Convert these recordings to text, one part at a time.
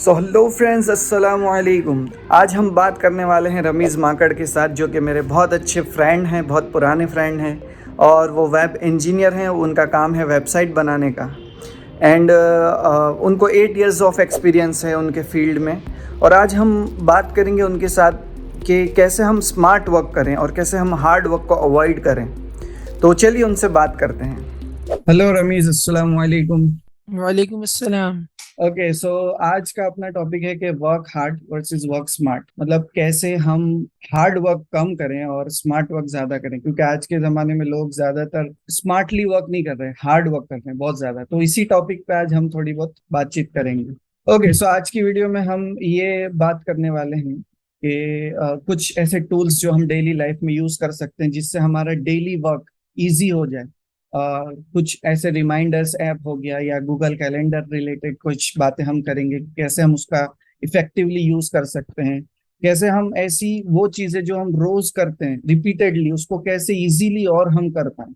So hello friends, अस्सलाम वालेकुम। आज हम बात करने वाले हैं रमीज़ माकड़ के साथ, जो कि मेरे बहुत अच्छे फ्रेंड हैं, बहुत पुराने फ्रेंड हैं और वो वेब इंजीनियर हैं। उनका काम है वेबसाइट बनाने का एंड उनको 8 इयर्स ऑफ एक्सपीरियंस है उनके फील्ड में। और आज हम बात करेंगे उनके साथ कि कैसे हम स्मार्ट वर्क करें और कैसे हम हार्ड वर्क को अवॉइड करें। तो चलिए उनसे बात करते हैं। हेलो रमीज़, अस्सलाम वालेकुम। वालेकुम अस्सलाम। ओके, सो आज का अपना टॉपिक है कि work hard versus work smart, मतलब कैसे हम हार्ड वर्क कम करें और स्मार्ट वर्क ज्यादा करें, क्योंकि आज के जमाने में लोग ज्यादातर स्मार्टली वर्क नहीं कर रहे, हार्ड वर्क कर रहे हैं बहुत ज्यादा। तो इसी टॉपिक पे आज हम थोड़ी बहुत बातचीत करेंगे। ओके, सो आज की वीडियो में हम ये बात करने वाले हैं कि कुछ ऐसे टूल्स जो हम डेली लाइफ में यूज कर सकते हैं जिससे हमारा डेली वर्क इजी हो जाए। कुछ ऐसे रिमाइंडर्स ऐप हो गया या गूगल कैलेंडर रिलेटेड कुछ बातें हम करेंगे, कैसे हम उसका इफेक्टिवली यूज कर सकते हैं, कैसे हम ऐसी वो चीजें जो हम रोज करते हैं रिपीटेडली उसको कैसे इजीली और हम कर पाए।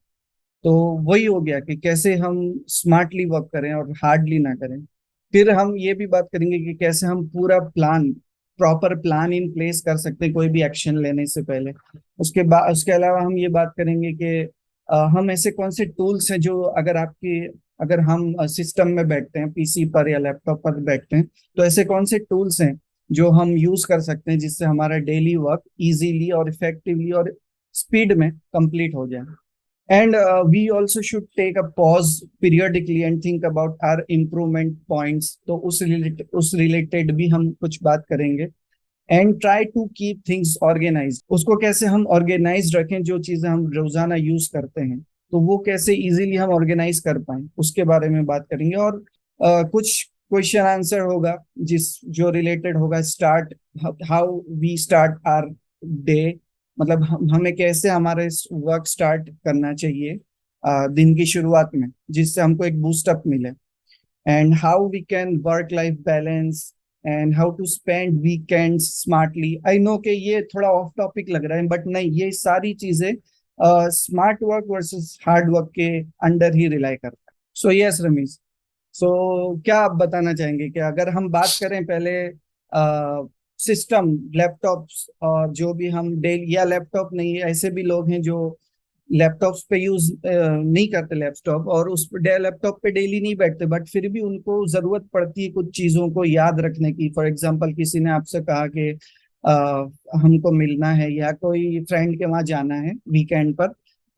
तो वही हो गया कि कैसे हम स्मार्टली वर्क करें और हार्डली ना करें। फिर हम ये भी बात करेंगे कि कैसे हम पूरा plan, proper plan in place कर सकते हैं कोई भी एक्शन लेने से पहले। उसके बाद उसके अलावा हम ये बात करेंगे कि हम ऐसे कौन से टूल्स हैं जो अगर हम सिस्टम में बैठते हैं, पीसी पर या लैपटॉप पर बैठते हैं, तो ऐसे कौन से टूल्स हैं जो हम यूज कर सकते हैं जिससे हमारा डेली वर्क इजीली और इफेक्टिवली और स्पीड में कंप्लीट हो जाए। And we also should take a pause periodically and think about our improvement points. तो उस रिलेटेड भी हम कुछ बात करेंगे। And try to keep things organise, उसको कैसे हम ऑर्गेनाइज रखें, जो चीजें हम रोजाना यूज करते हैं तो वो कैसे इजीली हम ऑर्गेनाइज कर पाए, उसके बारे में बात करेंगे। और कुछ क्वेश्चन आंसर होगा जिस जो रिलेटेड होगा start, how we start our day, मतलब हमें कैसे हमारे वर्क स्टार्ट करना चाहिए दिन की शुरुआत में, जिससे हमको एक बूस्टअप मिले। And how we can work life balance and how to spend weekends smartly. I know कि ये थोड़ा ऑफ टॉपिक लग रहा है, बट नहीं, ये सारी चीजें smart work versus hard work के अंडर ही रिलाई करता है। सो यस रमीज, सो क्या आप बताना चाहेंगे कि अगर हम बात करें पहले सिस्टम, लैपटॉप्स, और जो भी हम डेली, या लैपटॉप नहीं, ऐसे भी लोग हैं जो लैपटॉप्स पे यूज नहीं करते लैपटॉप, और उस लैपटॉप पे डेली नहीं बैठते, बट फिर भी उनको जरूरत पड़ती है कुछ चीजों को याद रखने की। फॉर एग्जांपल, किसी ने आपसे कहा कि अ, हमको मिलना है या कोई फ्रेंड के वहां जाना है वीकेंड पर,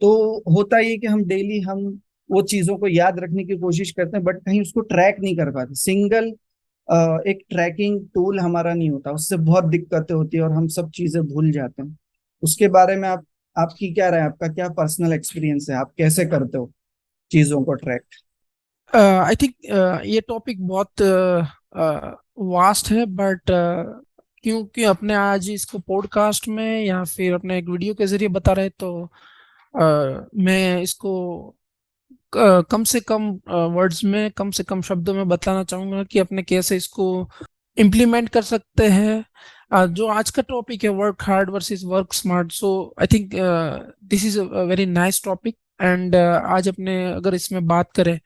तो होता ही है कि हम डेली हम वो चीजों को याद रखने की कोशिश करते हैं, बट कहीं उसको ट्रैक नहीं कर पाते। सिंगल एक ट्रैकिंग टूल हमारा नहीं होता, उससे बहुत दिक्कतें होती है और हम सब चीजें भूल जाते हैं। उसके बारे में आप, आपकी क्या राय, आपका क्या पर्सनल एक्सपीरियंस है, आप कैसे करते हो चीजों को ट्रैक? आई थिंक ये टॉपिक बहुत वास्ट है, बट क्योंकि अपने आज इसको पॉडकास्ट में या फिर अपने एक वीडियो के जरिए बता रहे, तो मैं इसको कम से कम वर्ड्स में, कम से कम शब्दों में बताना चाहूंगा कि अपने कैसे इसको इम्प्लीमेंट कर सकते हैं। जो आज का टॉपिक है, work hard versus work smart, so I think this is a very nice topic. And आज अपने अगर इसमें बात करें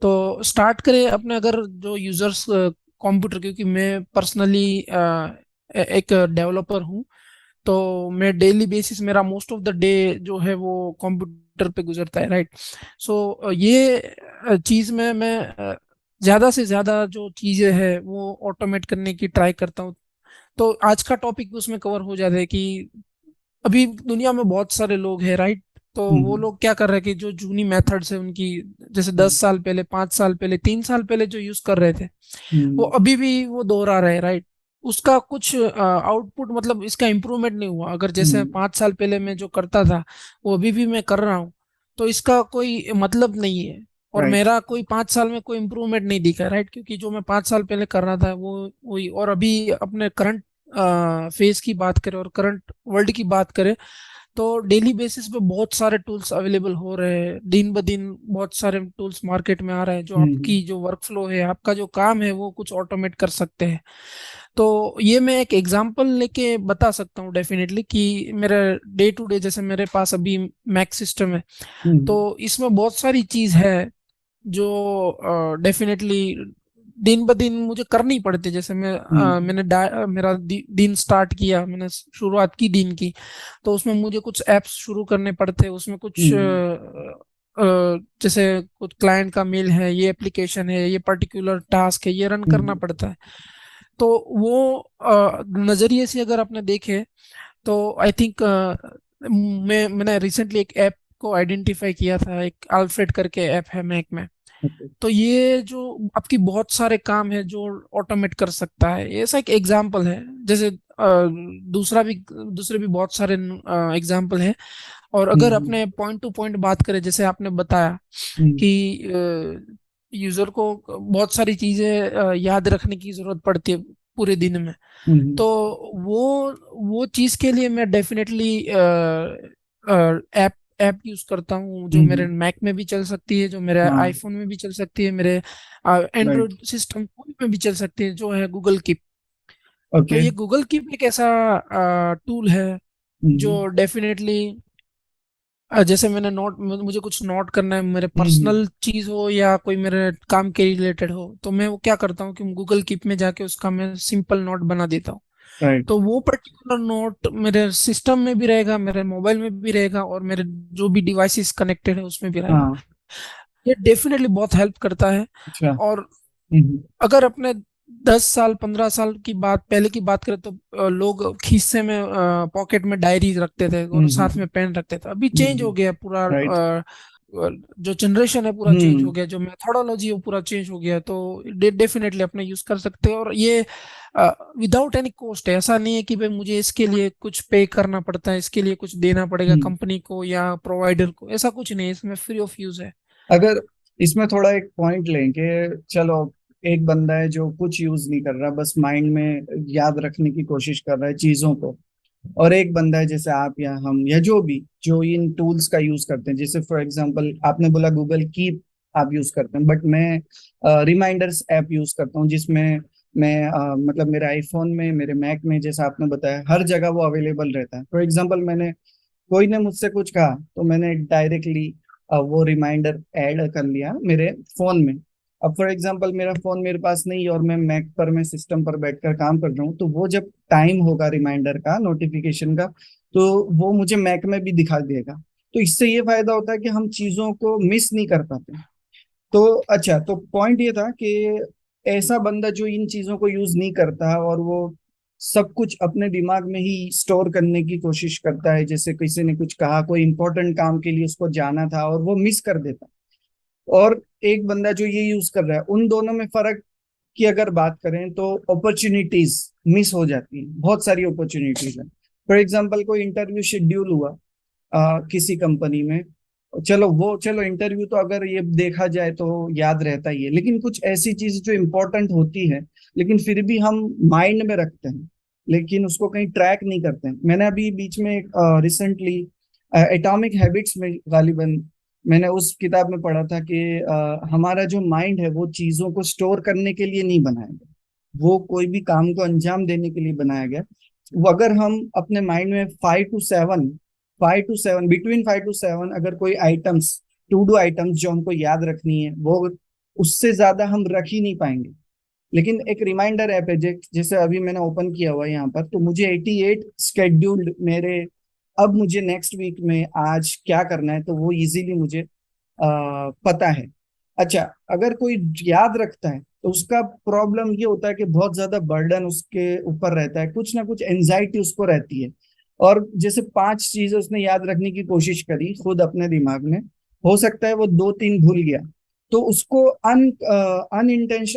तो स्टार्ट करें अपने, अगर जो यूजर्स कंप्यूटर, क्योंकि मैं पर्सनली एक डेवलपर हूँ, तो मैं डेली बेसिस, मेरा मोस्ट ऑफ द डे जो है वो कंप्यूटर पे गुजरता है, राइट। सो ये चीज़ में मैं ज़्यादा से ज़्यादा जो चीज़ें हैं वो ऑटोमेट करने की ट्राई करता हूँ। तो आज का टॉपिक उसमें कवर हो जाता है कि अभी दुनिया में बहुत सारे लोग हैं, राइट। तो वो हम्म। लोग क्या कर रहे हैं कि जो जूनी मेथड्स है उनकी, जैसे हम्म। 10 साल पहले, 5 साल पहले, 3 साल पहले जो यूज कर रहे थे, वो हम्म। अभी भी वो दोहरा रहे हैं, राइट। उसका कुछ आउटपुट, मतलब इसका इम्प्रूवमेंट नहीं हुआ। अगर जैसे हम्म। 5 साल पहले मैं जो करता था वो अभी भी मैं कर रहा हूँ, तो इसका कोई मतलब नहीं है। और राइट। मेरा कोई 5 साल में कोई इम्प्रूवमेंट नहीं दिखा, राइट, क्योंकि जो मैं 5 साल पहले कर रहा था वो वही। और अभी अपने करंट फेज की बात करें और करंट वर्ल्ड की बात करें, तो डेली बेसिस पे बहुत सारे टूल्स अवेलेबल हो रहे हैं, दिन ब दिन बहुत सारे टूल्स मार्केट में आ रहे हैं जो हम्म। आपकी जो वर्क फ्लो है, आपका जो काम है, वो कुछ ऑटोमेट कर सकते हैं। तो ये मैं एक एग्जांपल लेके बता सकता हूँ डेफिनेटली कि मेरे डे टू डे, जैसे मेरे पास अभी मैक सिस्टम है, हम्म। तो इसमें बहुत सारी चीज है जो डेफिनेटली दिन ब दिन मुझे करनी पड़ती। जैसे हम्म। मेरा दिन स्टार्ट किया, मैंने शुरुआत की दिन की, तो उसमें मुझे कुछ एप्स शुरू करने पड़ते, उसमें कुछ हम्म। जैसे कुछ क्लाइंट का मेल है, ये एप्लीकेशन है, ये पर्टिकुलर टास्क है, ये रन करना हम्म। पड़ता है। तो वो नजरिए से अगर आपने देखे तो आई थिंक मैंने रिसेंटली एक ऐप को आइडेंटिफाई किया था, एक अल्फ्रेड करके ऐप है मैक में। ओके। तो ये जो आपकी बहुत सारे काम है जो ऑटोमेट कर सकता है, ये ऐसा एक एग्जांपल है। जैसे दूसरे भी बहुत सारे एग्जांपल है। और अगर हम्म। अपने पॉइंट टू पॉइंट बात करें, जैसे आपने बताया हम्म। कि यूजर को बहुत सारी चीजें याद रखने की जरूरत पड़ती है पूरे दिन में। हम्म। तो वो वो चीज के लिए मैं डेफिनेटली ऐप ऐप यूज करता हूँ, जो मेरे हम्म। मैक में भी चल सकती है, जो मेरे हाँ। आईफोन में भी चल सकती है, मेरे राइट। एंड्रॉयड सिस्टम में भी चल सकती है, जो है गूगल कीप। तो ओके। ये गूगल कीप एक ऐसा टूल है हम्म। जो डेफिनेटली, जैसे मुझे कुछ नोट करना है, मेरे हम्म। पर्सनल चीज हो या कोई मेरे काम के रिलेटेड हो, तो मैं वो क्या करता हूँ कि गूगल कीप में जाके उसका मैं सिंपल नोट बना देता हूँ। राइट। तो वो पर्टिकुलर नोट मेरे सिस्टम में भी रहेगा, मेरे मोबाइल में भी रहेगा, और मेरे जो भी डिवाइसेस कनेक्टेड है उसमें भी रहेगा। हाँ। ये डेफिनेटली बहुत हेल्प करता है। अच्छा। और हम्म। अगर अपने 10 साल 15 साल की बात पहले की बात करें, तो लोग खीसे में पॉकेट में डायरी रखते थे और साथ में पेन रखते थे। अभी चेंज हो गया पूरा, राइट। जो जनरेशन है पूरा चेंज हम्म। हो गया, जो मेथोडोलॉजी है वो पूरा चेंज हो गया। तो डेफिनेटली अपने यूज कर सकते हैं, और ये विदाउट एनी कॉस्ट है। ऐसा नहीं है कि भाई मुझे इसके लिए कुछ पे करना पड़ता है, इसके लिए कुछ देना पड़ेगा हम्म। कंपनी को या प्रोवाइडर को, ऐसा कुछ नहीं है, इसमें फ्री ऑफ यूज है। अगर इसमें थोड़ा एक पॉइंट लें कि चलो एक बंदा है जो कुछ यूज नहीं कर रहा, बस माइंड में याद रखने की कोशिश कर रहा है चीजों को, और एक बंदा है जैसे आप या हम या जो भी जो इन टूल्स का यूज करते हैं, जैसे फॉर एग्जांपल आपने बोला गूगल कीप आप यूज करते हैं, बट मैं रिमाइंडर्स ऐप यूज करता हूँ, जिसमें मैं मतलब मेरे आईफोन में, मेरे मैक में, जैसा आपने बताया, हर जगह वो अवेलेबल रहता है। फॉर एग्जांपल मैंने, कोई ने मुझसे कुछ कहा तो मैंने डायरेक्टली वो रिमाइंडर ऐड कर लिया मेरे फोन में। अब फॉर एग्जांपल मेरा फोन मेरे पास नहीं है और मैं मैक पर, मैं सिस्टम पर बैठकर काम कर रहा हूँ, तो वो जब टाइम होगा रिमाइंडर का, नोटिफिकेशन का, तो वो मुझे मैक में भी दिखा देगा। तो इससे ये फायदा होता है कि हम चीजों को मिस नहीं कर पाते। तो अच्छा, तो पॉइंट ये था कि ऐसा बंदा जो इन चीजों को यूज नहीं करता और वो सब कुछ अपने दिमाग में ही स्टोर करने की कोशिश करता है, जैसे किसी ने कुछ कहा, कोई इंपॉर्टेंट काम के लिए उसको जाना था और वो मिस कर देता, और एक बंदा जो ये यूज कर रहा है, उन दोनों में फर्क की अगर बात करें तो अपॉर्चुनिटीज मिस हो जाती हैं, बहुत सारी अपॉर्चुनिटीज है। फॉर एग्जाम्पल कोई इंटरव्यू शेड्यूल हुआ किसी कंपनी में, चलो इंटरव्यू तो अगर ये देखा जाए तो याद रहता ही है, लेकिन कुछ ऐसी चीज जो इंपॉर्टेंट होती है लेकिन फिर भी हम माइंड में रखते हैं, लेकिन उसको कहीं ट्रैक नहीं करते हैं। मैंने अभी बीच में रिसेंटली एटॉमिक हैबिट्स में गालिबन मैंने उस किताब में पढ़ा था कि हमारा जो माइंड है वो चीजों को स्टोर करने के लिए नहीं बनाया गया, वो कोई भी काम को अंजाम देने के लिए बनाया गया। वो अगर हम अपने माइंड में 5 to 7 बिटवीन 5 to 7 अगर कोई आइटम्स, टू डू आइटम्स जो हमको याद रखनी है, वो उससे ज्यादा हम रख ही नहीं पाएंगे। लेकिन एक रिमाइंडर ऐप है, जैसे अभी मैंने ओपन किया हुआ है यहाँ पर, तो मुझे 88 स्केड्यूल्ड मेरे, अब मुझे नेक्स्ट वीक में आज क्या करना है तो वो इजीली मुझे पता है। अच्छा, अगर कोई याद रखता है तो उसका प्रॉब्लम ये होता है कि बहुत ज्यादा बर्डन उसके ऊपर रहता है, कुछ ना कुछ एंजाइटी उसको रहती है, और जैसे 5 चीजें उसने याद रखने की कोशिश करी खुद अपने दिमाग में, हो सकता है वो 2-3 भूल गया, तो उसको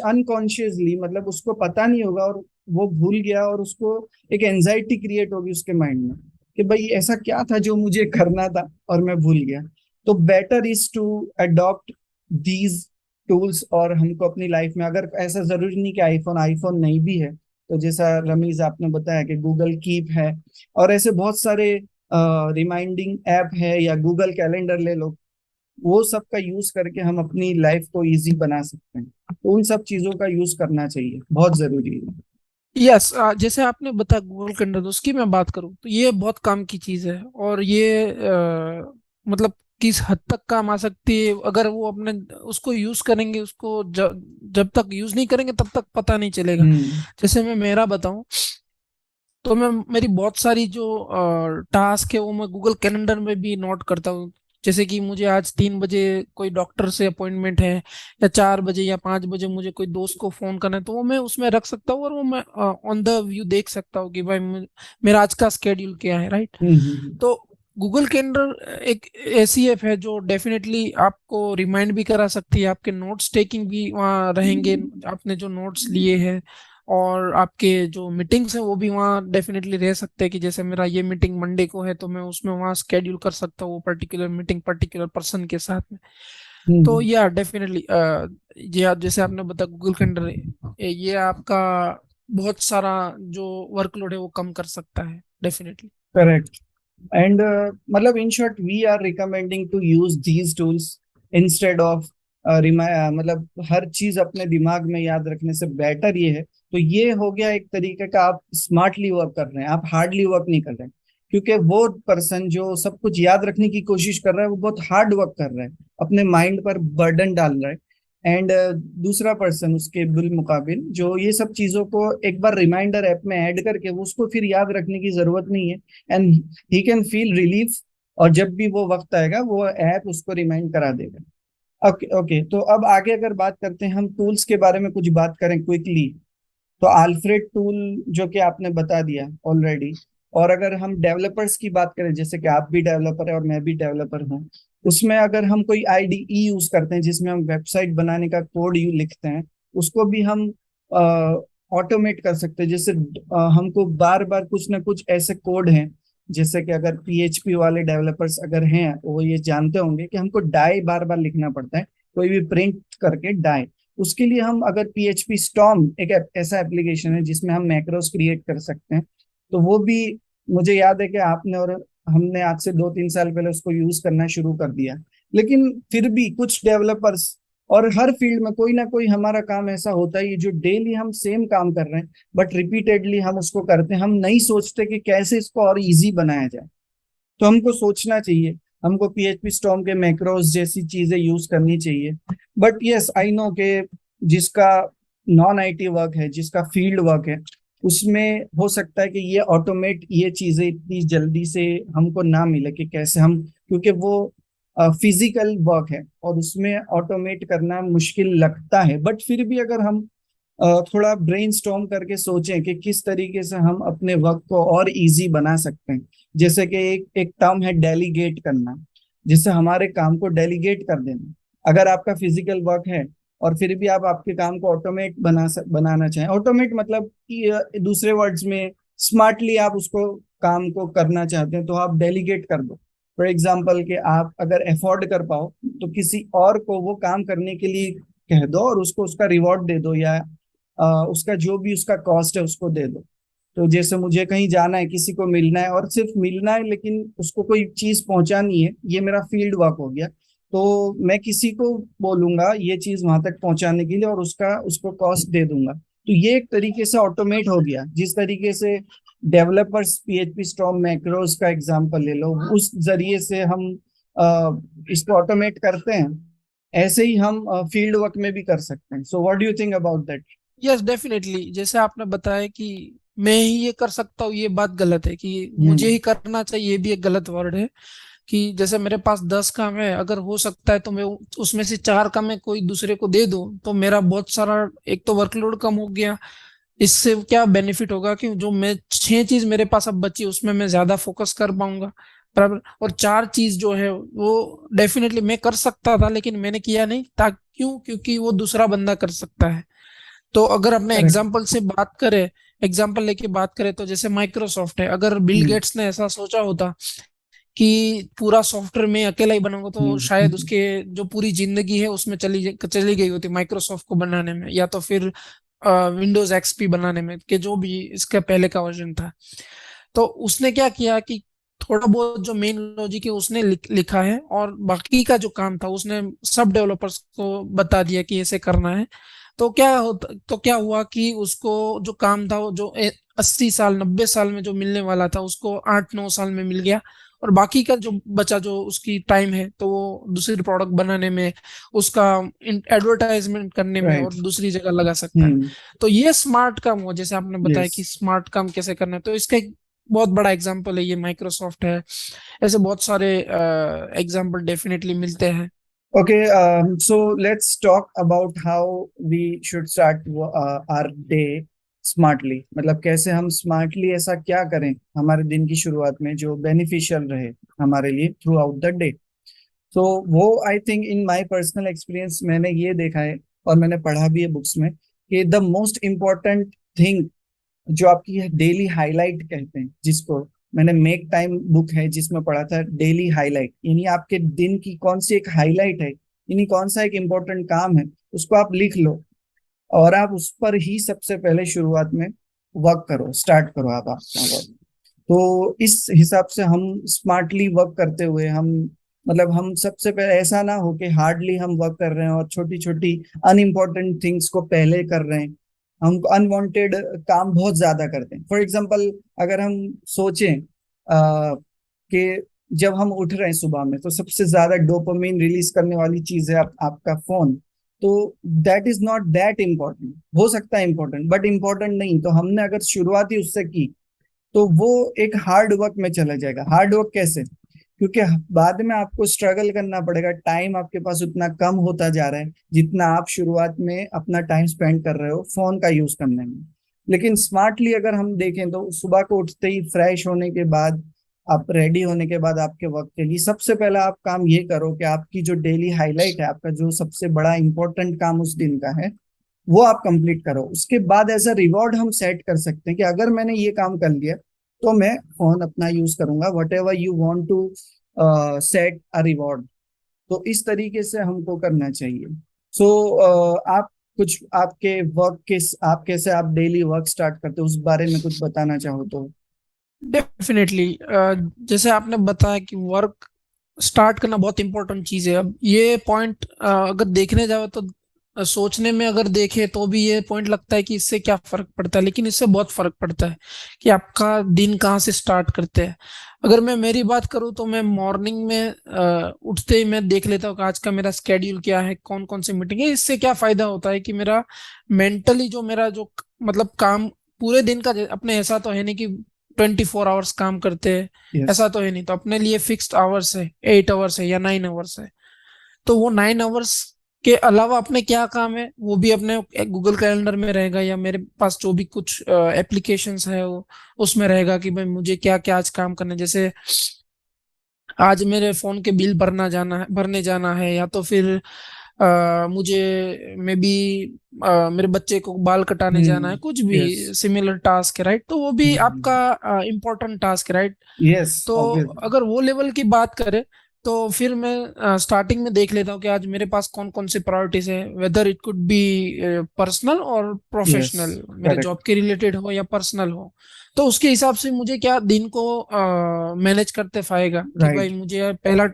अनकॉन्शियसली, मतलब उसको पता नहीं होगा और वो भूल गया, और उसको एक एंजाइटी क्रिएट होगी उसके माइंड में कि भाई ऐसा क्या था जो मुझे करना था और मैं भूल गया। तो better is to adopt these tools, और हमको अपनी लाइफ में, अगर ऐसा जरूरी नहीं कि आईफोन आईफोन नहीं भी है, तो जैसा रमीज आपने बताया कि गूगल कीप है, और ऐसे बहुत सारे रिमाइंडिंग ऐप है, या गूगल कैलेंडर ले लो, वो सब का यूज करके हम अपनी लाइफ को इजी बना सकते हैं। तो उन सब चीजों का यूज करना चाहिए, बहुत जरूरी है। यस, जैसे आपने बताया गूगल कैलेंडर, उसकी मैं बात करूँ तो ये बहुत काम की चीज़ है। और ये मतलब किस हद तक काम आ सकती है, अगर वो अपने उसको यूज करेंगे, उसको जब तक यूज नहीं करेंगे तब तक पता नहीं चलेगा। हम्म। जैसे मैं मेरा बताऊं, तो मैं मेरी बहुत सारी जो टास्क है वो मैं गूगल कैलेंडर में भी नोट करता हूँ। जैसे कि मुझे आज 3 बजे कोई डॉक्टर से अपॉइंटमेंट है, या 4 बजे या 5 बजे मुझे कोई दोस्त को फोन करना है, तो वो मैं उसमें रख सकता हूँ, और वो मैं ऑन द व्यू देख सकता हूँ कि भाई मेरा आज का स्केड्यूल क्या है, राइट। हम्म। तो गूगल कैलेंडर एक ऐसी ऐप है जो डेफिनेटली आपको रिमाइंड भी करा सकती है, आपके नोट्स टेकिंग भी वहाँ रहेंगे, आपने जो नोट्स लिए हैं, और आपके जो मीटिंग्स हैं वो भी वहाँ डेफिनेटली रह सकते हैं, कि जैसे मेरा ये मीटिंग मंडे को है तो मैं उसमें वहाँ स्केड्यूल कर सकता हूँ वो पर्टिकुलर मीटिंग पर्टिकुलर पर्सन के साथ में। तो हम्म। या डेफिनेटली ये आप जैसे आपने बताया गूगल कैलेंडर, ये आपका बहुत सारा जो वर्कलोड है वो कम कर सकता है डेफिनेटली। करेक्ट। एंड मतलब in short we are recommending to use these tools instead of मतलब हर चीज अपने दिमाग में याद रखने से बेटर ये है। तो ये हो गया एक तरीके का, आप स्मार्टली वर्क कर रहे हैं, आप हार्डली वर्क नहीं कर रहे हैं। क्योंकि वो पर्सन जो सब कुछ याद रखने की कोशिश कर रहा है वो बहुत हार्ड वर्क कर रहा है, अपने माइंड पर बर्डन डाल रहा है। एंड दूसरा पर्सन उसके बिलमुकाबिल जो ये सब चीजों को एक बार रिमाइंडर ऐप में ऐड करके वो उसको फिर याद रखने की जरूरत नहीं है, and he can feel relief. और जब भी वो वक्त आएगा वो ऐप उसको रिमाइंड करा देगा। ओके ओके, तो अब आगे अगर बात करते हैं, हम टूल्स के बारे में कुछ बात करें क्विकली। तो अल्फ्रेड टूल जो कि आपने बता दिया ऑलरेडी। और अगर हम डेवलपर्स की बात करें, जैसे कि आप भी डेवलपर है और मैं भी डेवलपर हूँ, उसमें अगर हम कोई आईडीई यूज करते हैं जिसमें हम वेबसाइट बनाने का कोड यू लिखते हैं, उसको भी हम ऑटोमेट कर सकते हैं। जैसे हमको बार बार कुछ ना कुछ ऐसे कोड हैं, जैसे कि अगर पीएचपी वाले डेवलपर्स अगर हैं वो ये जानते होंगे कि हमको डाई बार बार लिखना पड़ता है, कोई भी प्रिंट करके डाई। उसके लिए हम अगर पीएचपी स्टॉर्म एक ऐसा एप्लीकेशन है जिसमें हम मैक्रोस क्रिएट कर सकते हैं, तो वो भी मुझे याद है कि आपने और हमने आज से 2-3 साल पहले उसको यूज करना शुरू कर दिया। लेकिन फिर भी कुछ डेवलपर्स, और हर फील्ड में कोई ना कोई हमारा काम ऐसा होता है जो डेली हम सेम काम कर रहे हैं बट रिपीटेडली हम उसको करते हैं, हम नहीं सोचते कि कैसे इसको और इजी बनाया जाए। तो हमको सोचना चाहिए, हमको पीएचपी स्टॉर्म के मैक्रोस जैसी चीजें यूज करनी चाहिए। बट यस आई नो के जिसका नॉन आईटी वर्क है, जिसका फील्ड वर्क है, उसमें हो सकता है कि ये ऑटोमेट ये चीजें इतनी जल्दी से हमको ना मिले कि कैसे हम, क्योंकि वो फिजिकल वर्क है और उसमें ऑटोमेट करना मुश्किल लगता है। बट फिर भी अगर हम थोड़ा ब्रेनस्टॉर्म करके सोचें कि किस तरीके से हम अपने वर्क को और इजी बना सकते हैं। जैसे कि एक एक टर्म है डेलीगेट करना, जिससे हमारे काम को डेलीगेट कर देना। अगर आपका फिजिकल वर्क है और फिर भी आप आपके काम को ऑटोमेट बनाना चाहें, ऑटोमेट मतलब कि दूसरे वर्ड्स में स्मार्टली आप उसको काम को करना चाहते हैं, तो आप डेलीगेट कर दो। फॉर एग्जाम्पल कि आप अगर अफोर्ड कर पाओ तो किसी और को वो काम करने के लिए कह दो और उसको उसका रिवॉर्ड दे दो, या उसका जो भी उसका कॉस्ट है उसको दे दो। तो जैसे मुझे कहीं जाना है, किसी को मिलना है, और सिर्फ मिलना है लेकिन उसको कोई चीज पहुंचानी है, ये मेरा फील्ड वर्क हो गया। तो मैं किसी को बोलूंगा ये चीज वहां तक पहुंचाने के लिए और उसका उसको कॉस्ट दे दूंगा। तो ये एक तरीके से ऑटोमेट हो गया। जिस तरीके से डेवलपर्स पीएचपी स्टॉर्म मैक्रोस का एग्जांपल ले लो, उस जरिए से हम इसको ऑटोमेट करते हैं, ऐसे ही हम फील्ड वर्क में भी कर सकते हैं। So what do you think about that? Yes definitely, जैसे आपने बताया कि मैं ही ये कर सकता हूँ, ये बात गलत है, कि मुझे हम्म। ही करना चाहिए ये भी एक गलत वर्ड है। कि जैसे मेरे पास 10 काम है, अगर हो सकता है तो मैं उसमें से 4 काम मैं कोई दूसरे को दे दूं, तो मेरा बहुत सारा एक तो वर्कलोड कम हो गया। इससे क्या बेनिफिट होगा कि जो मैं 6 चीज मेरे पास अब बची उसमें मैं ज्यादा फोकस कर पाऊंगा, बराबर। और 4 चीज जो है वो डेफिनेटली मैं कर सकता था लेकिन मैंने किया नहीं, ताकि क्यों, क्योंकि वो दूसरा बंदा कर सकता है। तो अगर अपने करेक्ट। एग्जाम्पल से बात करें, एग्जाम्पल लेके बात करें, तो जैसे माइक्रोसॉफ्ट है, अगर बिल हम्म। गेट्स ने ऐसा सोचा होता कि पूरा सॉफ्टवेयर में अकेला ही बनाऊंगा, तो शायद हम्म। उसके जो पूरी जिंदगी है उसमें चली गई होती माइक्रोसॉफ्ट को बनाने में, या तो फिर विंडोज एक्सपी बनाने में, कि जो भी इसका पहले का वर्जन था। तो उसने क्या किया कि थोड़ा बहुत जो मेन लॉजिक है उसने लिखा है, और बाकी का जो काम था उसने सब डेवलपर्स को बता दिया कि ऐसे करना है। तो क्या हुआ कि उसको जो काम था वो जो 80 साल 90 साल में जो मिलने वाला था उसको 8-9 साल में मिल गया। और बाकी का जो बचा जो उसकी टाइम है तो वो दूसरी प्रोडक्ट बनाने में, उसका एडवर्टाइजमेंट करने में और राइट। दूसरी जगह लगा सकता है। हम्म। तो ये स्मार्ट काम हुआ, जैसे आपने बताया यस। कि स्मार्ट काम कैसे करना है, तो इसका एक बहुत बड़ा एग्जाम्पल है ये माइक्रोसॉफ्ट है। ऐसे बहुत सारे एग्जाम्पल डेफिनेटली मिलते हैं। Okay, so let's talk about how we should start our day smartly. मतलब कैसे हम स्मार्टली ऐसा क्या करें हमारे दिन की शुरुआत में जो बेनिफिशियल रहे हमारे लिए थ्रू आउट द डे। तो वो I think in my personal experience मैंने ये देखा है और मैंने पढ़ा भी है बुक्स में कि द मोस्ट इम्पोर्टेंट थिंग जो आपकी डेली हाईलाइट कहते हैं, जिसको मैंने मेक टाइम बुक है जिसमें पढ़ा था डेली हाईलाइट, यानी आपके दिन की कौन सी एक हाईलाइट है, यानी कौन सा एक इम्पोर्टेंट काम है, उसको आप लिख लो और आप उस पर ही सबसे पहले शुरुआत में वर्क करो, स्टार्ट करो आप अपना वर्क। तो इस हिसाब से हम स्मार्टली वर्क करते हुए हम मतलब हम सबसे पहले ऐसा ना हो कि हार्डली हम वर्क कर रहे हैं और छोटी छोटी अनइम्पोर्टेंट थिंग्स को पहले कर रहे हैं, हम अनवांटेड काम बहुत ज्यादा करते हैं। फॉर एग्जांपल अगर हम सोचें कि जब हम उठ रहे हैं सुबह में तो सबसे ज्यादा डोपामिन रिलीज करने वाली चीज है आपका फोन। तो that is not that important, हो सकता है इम्पोर्टेंट बट इम्पोर्टेंट नहीं। तो हमने अगर शुरुआत ही उससे की तो वो एक हार्ड वर्क में चला जाएगा। हार्ड वर्क कैसे? क्योंकि बाद में आपको स्ट्रगल करना पड़ेगा, टाइम आपके पास उतना कम होता जा रहा है जितना आप शुरुआत में अपना टाइम स्पेंड कर रहे हो फोन का यूज करने में। लेकिन स्मार्टली अगर हम देखें तो सुबह को उठते ही फ्रेश होने के बाद, आप रेडी होने के बाद आपके वर्क के लिए सबसे पहला आप काम ये करो कि आपकी जो डेली हाईलाइट है, आपका जो सबसे बड़ा इंपॉर्टेंट काम उस दिन का है, वो आप कंप्लीट करो। उसके बाद एज अ रिवॉर्ड हम सेट कर सकते हैं कि अगर मैंने ये काम कर लिया तो मैं फोन अपना यूज करूंगा, whatever you want to set a reward. तो इस तरीके से हमको करना चाहिए। सो आप कुछ आपके वर्क के आप कैसे आप डेली वर्क स्टार्ट करते हो उस बारे में कुछ बताना चाहो तो। डेफिनेटली, जैसे आपने बताया कि वर्क स्टार्ट करना बहुत इंपॉर्टेंट चीज है। अब ये पॉइंट अगर देखने जाओ तो सोचने में अगर देखे तो भी ये पॉइंट लगता है कि इससे क्या फर्क पड़ता है, लेकिन इससे बहुत फर्क पड़ता है कि आपका दिन कहाँ से स्टार्ट करते हैं। अगर मैं मेरी बात करूँ तो मैं मॉर्निंग में उठते ही मैं देख लेता हूँ कि आज का मेरा स्केड्यूल क्या है, कौन कौन सी मीटिंग है। इससे क्या फायदा होता है कि मेरा मेंटली जो मेरा जो मतलब काम पूरे दिन का, अपने ऐसा तो है नहीं कि 24 आवर्स काम करते हैं, यस। ऐसा तो है नहीं। तो अपने लिए फिक्स्ड आवर्स है, 8 आवर्स है या 9 आवर्स है। तो वो 9 आवर्स के अलावा अपने क्या काम है वो भी अपने गूगल कैलेंडर में रहेगा, या मेरे पास जो भी कुछ एप्लीकेशंस है वो उसमें रहेगा कि भाई मुझे क्या क्या आज काम करना है। जैसे आज मेरे फोन के बिल भरने जाना है, या तो फिर मुझे मे बी मेरे बच्चे को बाल कटाने जाना है, कुछ भी यस। सिमिलर टास्क है, राइट। तो वो भी आपका इम्पोर्टेंट टास्क है, राइट। यस तो ऑब्वियसली। अगर वो लेवल की बात करें तो फिर मैं स्टार्टिंग में देख लेता हूँ कि आज मेरे पास कौन कौन सी प्रायोरिटीज है, whether it could be personal और यस। प्रोफेशनल, मेरे करेक्ट। जॉब के रिलेटेड हो या पर्सनल हो। तो उसके हिसाब से मुझे क्या दिन को मैनेज करते फायेगा कि भाई राइट। मुझे पहला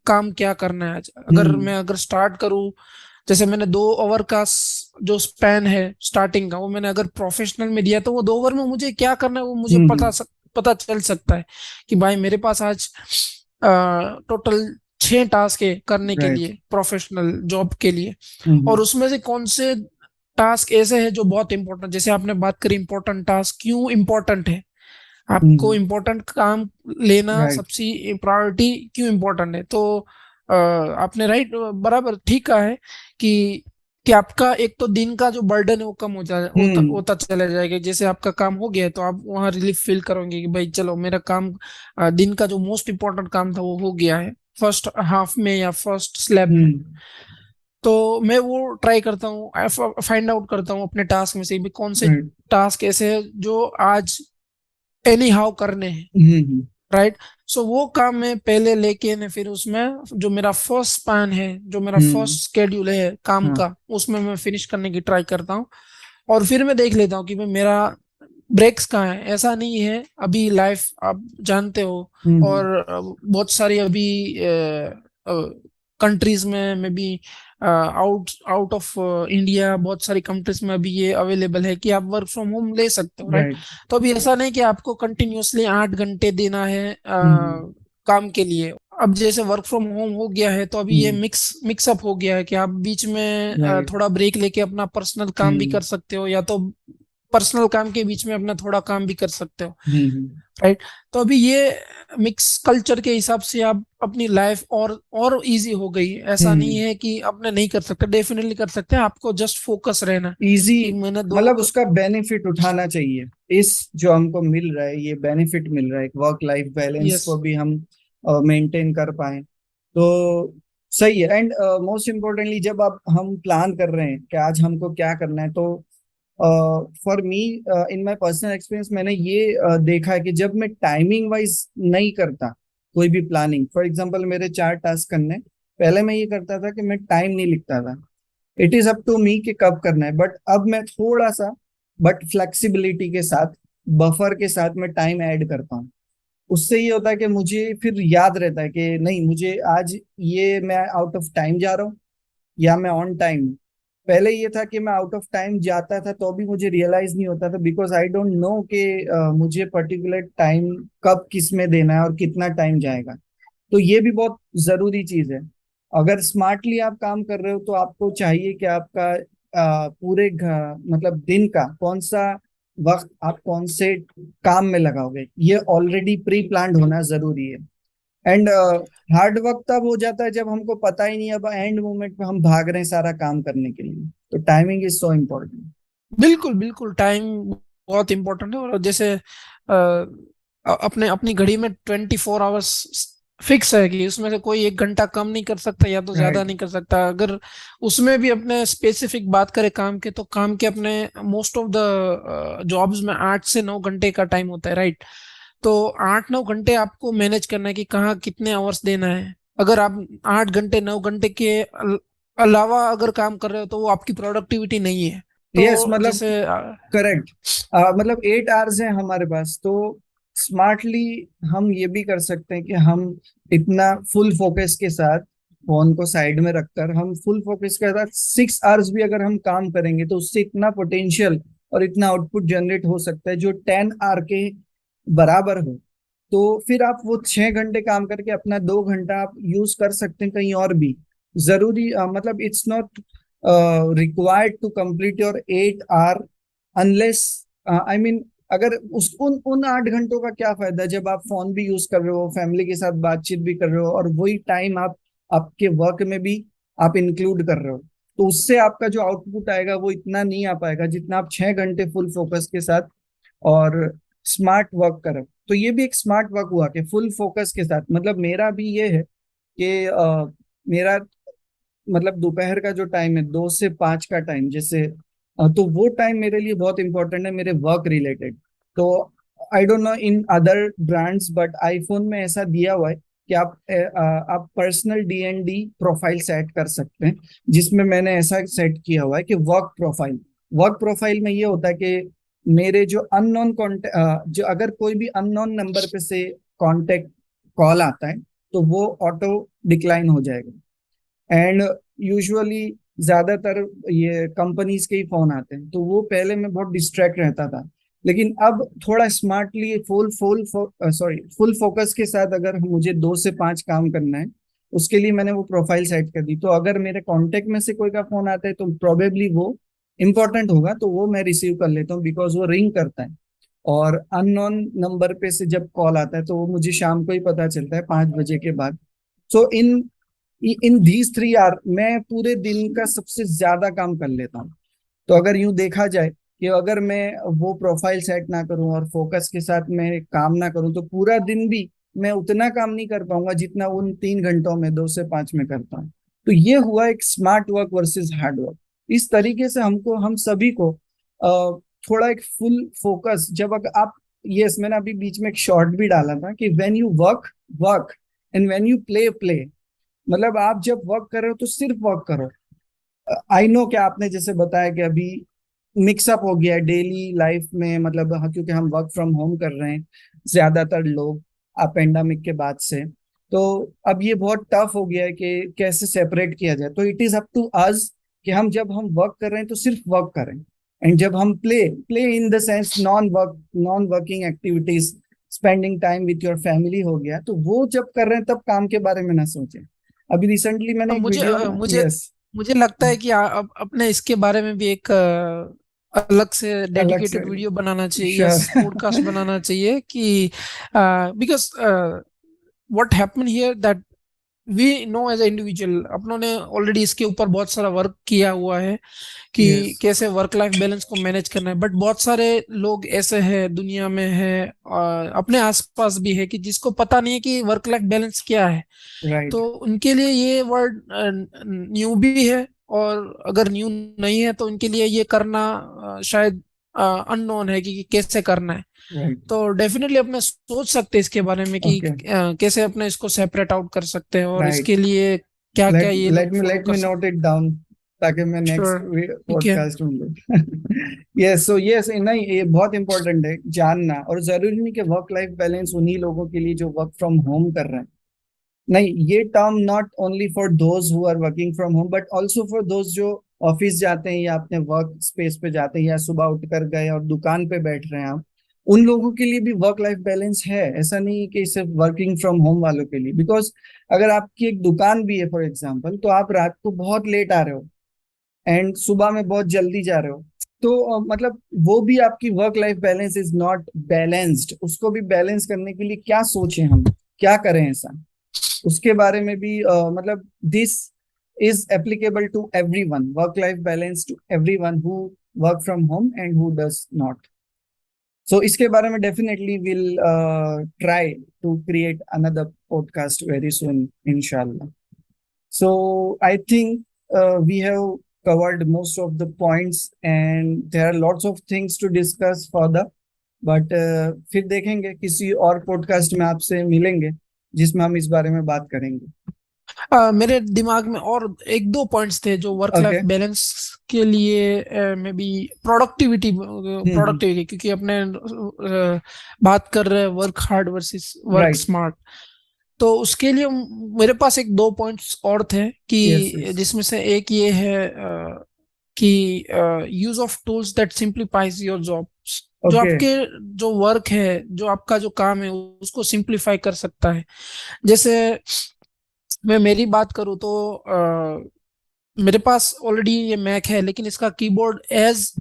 काम क्या करना है आज। हम्म। अगर स्टार्ट करूँ, जैसे मैंने 2 ओवर का जो स्पैन है स्टार्टिंग का, वो मैंने अगर प्रोफेशनल में दिया तो वो 2 ओवर में मुझे क्या करना है वो मुझे हम्म। पता चल सकता है कि भाई मेरे पास आज टोटल 6 टास्क है करने के राइट। लिए, प्रोफेशनल जॉब के लिए। और हम्म। उसमें से कौन से टास्क ऐसे हैं जो बहुत इंपॉर्टेंट, जैसे आपने बात करी इंपॉर्टेंट टास्क क्यों इंपॉर्टेंट है, आपको हम्म। इम्पोर्टेंट काम लेना राइट। सबसे प्रायोरिटी क्यों इम्पोर्टेंट है। तो आपने राइट बराबर ठीक कहा है कि आपका एक तो दिन का जो बर्डन है वो कम हम्म। होता चला जाएगा। जैसे आपका काम हो गया है तो आप वहाँ रिलीफ फील करोगे कि भाई चलो मेरा काम, दिन का जो मोस्ट इम्पोर्टेंट काम था वो हो गया है फर्स्ट हाफ में या फर्स्ट स्लैब में। हम्म। तो मैं वो ट्राई करता हूँ, फाइंड आउट करता हूँ अपने टास्क में से भी कौन से राइट। टास्क ऐसे हैं जो आज एनी हाउ करने हैं, हम्म। राइट। सो वो काम मैं पहले लेके ने फिर उसमें जो मेरा फर्स्ट स्पैन है, जो मेरा हम्म। फर्स्ट स्केड्यूल है काम हाँ। का, उसमें मैं फिनिश करने की ट्राई करता हूँ। और फिर मैं देख लेता हूँ कि भाई मेरा ब्रेक्स कहाँ है। ऐसा नहीं है, अभी लाइफ आप जानते हो, हम्म। और बहुत सारी अभी कंट्रीज में may be out out of India बहुत सारी कंट्रीज में अभी ये अवेलेबल है कि आप वर्क फ्रॉम होम ले सकते हो, राइट। राइट। तो अभी ऐसा नहीं कि आपको कंटिन्यूअसली 8 घंटे देना है हम्म। काम के लिए। अब जैसे वर्क फ्रॉम होम हो गया है तो अभी ये हम्म। मिक्सअप हो गया है कि आप बीच में राइट। थोड़ा ब्रेक लेके अपना पर्सनल काम भी हम्म। कर सकते हो, या तो पर्सनल काम के बीच में अपना थोड़ा काम भी कर सकते हो। हम्म। राइट। तो अभी ये मिक्स कल्चर के हिसाब से आप अपनी लाइफ और इजी हो गई। ऐसा नहीं हम्म। है कि अपने नहीं कर सकते, डेफिनेटली कर सकते हैं। आपको जस्ट फोकस रहना है इजी, कि मैंने दो। मतलब उसका बेनिफिट उठाना चाहिए। इस जो हमको मिल रहा है, ये बेनिफिट मिल रहा है, वर्क लाइफ बैलेंस यस। को भी हम मेंटेन कर पाए तो सही है। एंड मोस्ट इम्पोर्टेंटली जब आप हम प्लान कर रहे हैं कि आज हमको क्या करना है, तो for me, in my personal experience, मैंने ये देखा है कि जब मैं टाइमिंग वाइज नहीं करता कोई भी प्लानिंग, फॉर एग्जांपल मेरे 4 टास्क करने, पहले मैं ये करता था कि मैं टाइम नहीं लिखता था। It is up to me कि कब करना है, बट अब मैं थोड़ा सा, बट फ्लेक्सिबिलिटी के साथ, बफर के साथ मैं टाइम ऐड करता हूँ। उससे ये होता है कि मुझे फिर याद रहता है कि नहीं, मुझे आज ये मैं आउट ऑफ टाइम जा रहा हूँ या मैं ऑन टाइम। पहले ये था कि मैं आउट ऑफ टाइम जाता था तो भी मुझे रियलाइज नहीं होता था, बिकॉज आई डोंट नो कि मुझे पर्टिकुलर टाइम कब किस में देना है और कितना टाइम जाएगा। तो ये भी बहुत जरूरी चीज है। अगर स्मार्टली आप काम कर रहे हो तो आपको चाहिए कि आपका मतलब दिन का कौन सा वक्त आप कौन से काम में लगाओगे, ये ऑलरेडी प्री प्लान्ड होना जरूरी है। एंड हार्ड वर्क तब हो जाता है जब हमको पता ही नहीं, अब एंड मोमेंट पे हम भाग रहे हैं सारा काम करने के लिए। तो टाइमिंग इज सो इम्पोर्टेंट। बिल्कुल बिल्कुल, टाइम बहुत इंपॉर्टेंट है। और जैसे अपने अपनी घड़ी में 24 आवर्स फिक्स है कि उसमें से कोई 1 घंटा कम नहीं कर सकता या तो ज्यादा राइट। नहीं कर सकता। अगर उसमें भी अपने स्पेसिफिक बात करें काम के, तो काम के अपने मोस्ट ऑफ द जॉब्स में 8 से 9 घंटे का टाइम होता है। राइट। तो 8-9 घंटे आपको मैनेज करना है कि कहाँ कितने आवर्स देना है। अगर आप 8 घंटे 9 घंटे के अलावा अगर काम कर रहे हो तो वो आपकी प्रोडक्टिविटी नहीं है। यस, तो मतलब जैसे करेक्ट। मतलब 8 आवर्स हैं हमारे पास, तो स्मार्टली हम ये भी कर सकते हैं कि हम इतना फुल फोकस के साथ फोन को साइड में रखकर हम फुल फोकस के साथ 6 आवर्स भी अगर हम काम करेंगे तो उससे इतना पोटेंशियल और इतना आउटपुट जनरेट हो सकता है जो 10 आवर के बराबर हो। तो फिर आप वो 6 घंटे काम करके अपना 2 घंटा आप यूज कर सकते हैं कहीं और भी। जरूरी मतलब it's not required to complete your 8 hour unless, I mean, अगर उस उन 8 घंटों का क्या फायदा जब आप फोन भी यूज कर रहे हो, फैमिली के साथ बातचीत भी कर रहे हो, और वही टाइम आप आपके वर्क में भी आप इंक्लूड कर रहे हो। तो उससे आपका जो आउटपुट आएगा वो इतना नहीं आ पाएगा जितना आप 6 घंटे फुल फोकस के साथ और स्मार्ट वर्क करो। तो ये भी एक स्मार्ट वर्क हुआ कि फुल फोकस के साथ। मतलब मेरा भी ये है कि मेरा मतलब दोपहर का जो टाइम है 2 से 5 का टाइम, जैसे तो वो टाइम मेरे लिए बहुत इंपॉर्टेंट है मेरे वर्क रिलेटेड। तो I don't know in other brands, but iPhone में ऐसा दिया हुआ है कि आप पर्सनल डीएनडी प्रोफाइल सेट कर सकते हैं, जिसमें मैंने ऐसा सेट किया हुआ है कि वर्क प्रोफाइल में ये होता है कि मेरे जो अननोन कॉन्टेक्ट, जो अगर कोई भी अननोन नंबर पे से कांटेक्ट कॉल आता है तो वो ऑटो डिक्लाइन हो जाएगा। एंड यूजुअली ज्यादातर ये कंपनीज के ही फोन आते हैं, तो वो पहले मैं बहुत डिस्ट्रैक्ट रहता था। लेकिन अब थोड़ा smartly full full full focus के साथ अगर मुझे 2 से 5 काम करना है, उसके लिए मैंने वो प्रोफाइल सेट कर दी। तो अगर मेरे कांटेक्ट में से कोई का फोन आता है तो प्रोबेबली वो इम्पोर्टेंट होगा, तो वो मैं रिसीव कर लेता हूँ बिकॉज वो रिंग करता है। और अननोन नंबर पे से जब कॉल आता है तो वो मुझे शाम को ही पता चलता है 5 बजे के बाद। सो इन इन दीज 3 आवर मैं पूरे दिन का सबसे ज्यादा काम कर लेता हूँ। तो अगर यूं देखा जाए कि अगर मैं वो प्रोफाइल सेट ना करूं और फोकस के साथ मैं काम ना करूं तो पूरा दिन भी मैं उतना काम नहीं कर पाऊंगा जितना उन 3 घंटों में 2 से 5 में करता हूँ। तो ये हुआ एक smart work versus hard work. इस तरीके से हमको हम सभी को थोड़ा एक फुल फोकस, जब अगर आप, यस, मैंने अभी बीच में एक शॉर्ट भी डाला था कि when you work work and when you play play. मतलब आप जब वर्क कर रहे हो तो सिर्फ वर्क करो। आई नो कि आपने जैसे बताया कि अभी मिक्सअप हो गया है डेली लाइफ में, मतलब हाँ, क्योंकि हम वर्क फ्रॉम होम कर रहे हैं ज्यादातर लोग पेंडेमिक के बाद से। तो अब ये बहुत टफ हो गया है कि कैसे सेपरेट किया जाए। तो it is up to us कि हम जब हम वर्क कर रहे हैं तो सिर्फ वर्क करें, एंड जब हम play play in the sense non working activities, spending time with your family हो गया, तो वो जब कर रहे हैं तब काम के बारे में ना सोचें। अभी रिसेंटली मैंने एक मुझे वीडियो में, मुझे यस, मुझे लगता है कि अब अपने इसके बारे में भी एक अलग से अलग से, डेडिकेटेड वीडियो बनाना चाहिए या श्योर। पॉडकास्ट बनाना चाहिए कि because what happen here that we know as a individual, अपनों ने ऑलरेडी इसके ऊपर बहुत सारा वर्क किया हुआ है कि यस, कैसे वर्क लाइफ बैलेंस को मैनेज करना है। बट बहुत सारे लोग ऐसे हैं दुनिया में है और अपने आसपास भी है कि जिसको पता नहीं है कि वर्क लाइफ बैलेंस क्या है। राइट, तो उनके लिए ये वर्ड न्यू भी है, और अगर न्यू नहीं है तो उनके लिए ये करना शायद अननोन है कि कैसे करना है। राइट, तो डेफिनेटली अपने सोच सकते हैं इसके बारे में कि ओके, कैसे अपने इसको सेपरेट आउट कर सकते हैं और राइट। इसके लिए क्या क्या लेट ये लेट लोग मी फॉलो लेट कर मी सकते नोट इट डाउन, ताकि मैं हैं। नेक्स्ट श्योर, ठीक है। पॉडकास्ट में लूँ। यस, सो यस, नहीं, ये बहुत इंपॉर्टेंट है जानना। और जरूरी नहीं कि वर्क लाइफ बैलेंस उन्हीं लोगों के लिए जो वर्क फ्रॉम होम कर रहे हैं। नहीं, ये term not only for those who are working from home, but also for those जो ऑफिस जाते हैं या अपने वर्क स्पेस पे जाते हैं, या सुबह उठकर गए और दुकान पे बैठ रहे हैं आप, उन लोगों के लिए भी वर्क लाइफ बैलेंस है। ऐसा नहीं है कि सिर्फ वर्किंग फ्रॉम होम वालों के लिए। बिकॉज अगर आपकी एक दुकान भी है फॉर एग्जाम्पल, तो आप रात को बहुत लेट आ रहे हो एंड सुबह में बहुत जल्दी जा रहे हो, तो मतलब वो भी आपकी work life balance is not balanced. उसको भी बैलेंस करने के लिए क्या सोचें हम, क्या करें ऐसा, उसके बारे में भी मतलब this is applicable to everyone, work life balance to everyone who work from home and who does not. So इसके बारे में definitely will try to create another podcast very soon, इंशाल्लाह। So I think we have covered most of the points and there are lots of things to discuss further. But फिर देखेंगे किसी और podcast में आपसे मिलेंगे जिसमें हम इस बारे में बात करेंगे। मेरे दिमाग में और एक दो पॉइंट्स थे जो वर्क लाइफ ओके। बैलेंस के लिए may be productivity, hmm. Productivity क्योंकि अपने बात कर रहे हैं work hard versus work right. Smart. तो उसके लिए मेरे पास एक दो पॉइंट्स और थे यस, कि यस। जिसमें से एक ये है कि use of tools that simplifies your jobs, जो ओके। आपके जो वर्क है, जो आपका जो काम है उसको सिंप्लीफाई कर सकता है। जैसे मैं मेरी बात करूँ तो मेरे पास ऑलरेडी ये मैक है, लेकिन इसका कीबोर्ड एज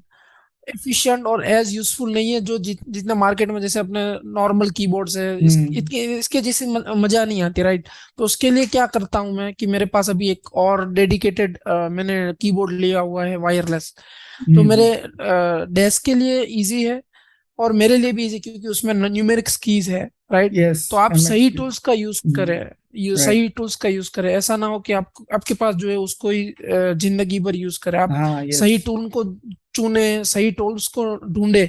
एफिशिएंट और एज यूजफुल नहीं है जो जितना मार्केट में जैसे अपने नॉर्मल कीबोर्ड्स है। हम्म। इसके जैसे मजा नहीं आती, राइट। तो उसके लिए क्या करता हूँ मैं कि मेरे पास अभी एक और डेडिकेटेड मैंने कीबोर्ड लिया हुआ है वायरलेस। तो हम्म। मेरे डेस्क के लिए इजी है और मेरे लिए भी इजी, क्योंकि उसमें न्यूमेरिक्स कीज है, राइट। यस, तो आप एमएक्स सही की। टूल्स का यूज करें, राइट। सही टूल्स का यूज करें। ऐसा ना हो कि आप आपके पास जो है उसको ही जिंदगी भर यूज करें। आप हाँ, सही यस। टूल को चुने, सही टूल्स को ढूंढे।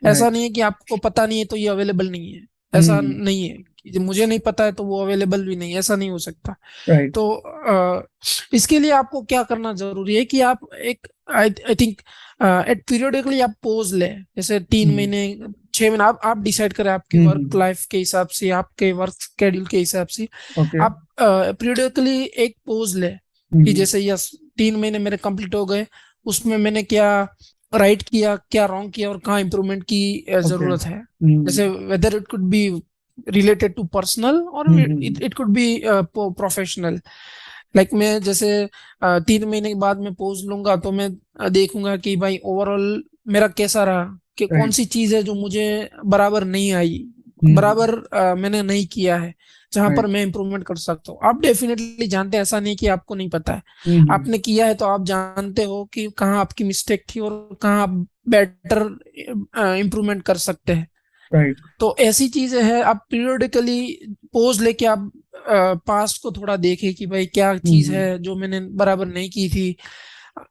ऐसा राइट। नहीं है कि आपको पता नहीं है तो ये अवेलेबल नहीं है, ऐसा हम्म। नहीं है कि मुझे नहीं पता है तो वो अवेलेबल भी नहीं है, ऐसा नहीं हो सकता। राइट। तो इसके लिए आपको क्या करना जरूरी है कि आप एक आई थिंक एट पीरियडिकली आप पोज लें, जैसे 3 महीने 6 महीने, आप डिसाइड करें आपके वर्क हम्म। लाइफ के हिसाब से, आपके वर्क शेड्यूल के हिसाब से। ओके। आप पीरियडिकली एक पोज लें कि हम्म। जैसे यस 3 महीने मेरे कंप्लीट हो गए, उसमें मैंने क्या राइट किया, क्या रॉन्ग किया और कहाँ इम्प्रूवमेंट की ओके। जरूरत है। जैसे whether it could be related to personal or hmm. It could be professional. Like मैं जैसे 3 महीने के बाद मैं पोज लूंगा तो मैं देखूंगा कि भाई ओवरऑल मेरा कैसा रहा, कि कौन राइट। सी चीज है जो मुझे बराबर नहीं आई, हम्म। बराबर मैंने नहीं किया है, जहां पर राइट। मैं इम्प्रूवमेंट कर सकता हूँ। आप डेफिनेटली जानते हैं, ऐसा नहीं कि आपको नहीं पता है। हम्म। आपने किया है तो आप जानते हो कि कहाँ आपकी मिस्टेक थी और कहाँ आप बेटर इम्प्रूवमेंट कर सकते हैं। राइट। तो ऐसी चीजें हैं, आप पीरियोडिकली पोज लेके आप पास्ट को थोड़ा देखें कि भाई क्या चीज हम्म। है जो मैंने बराबर नहीं की थी,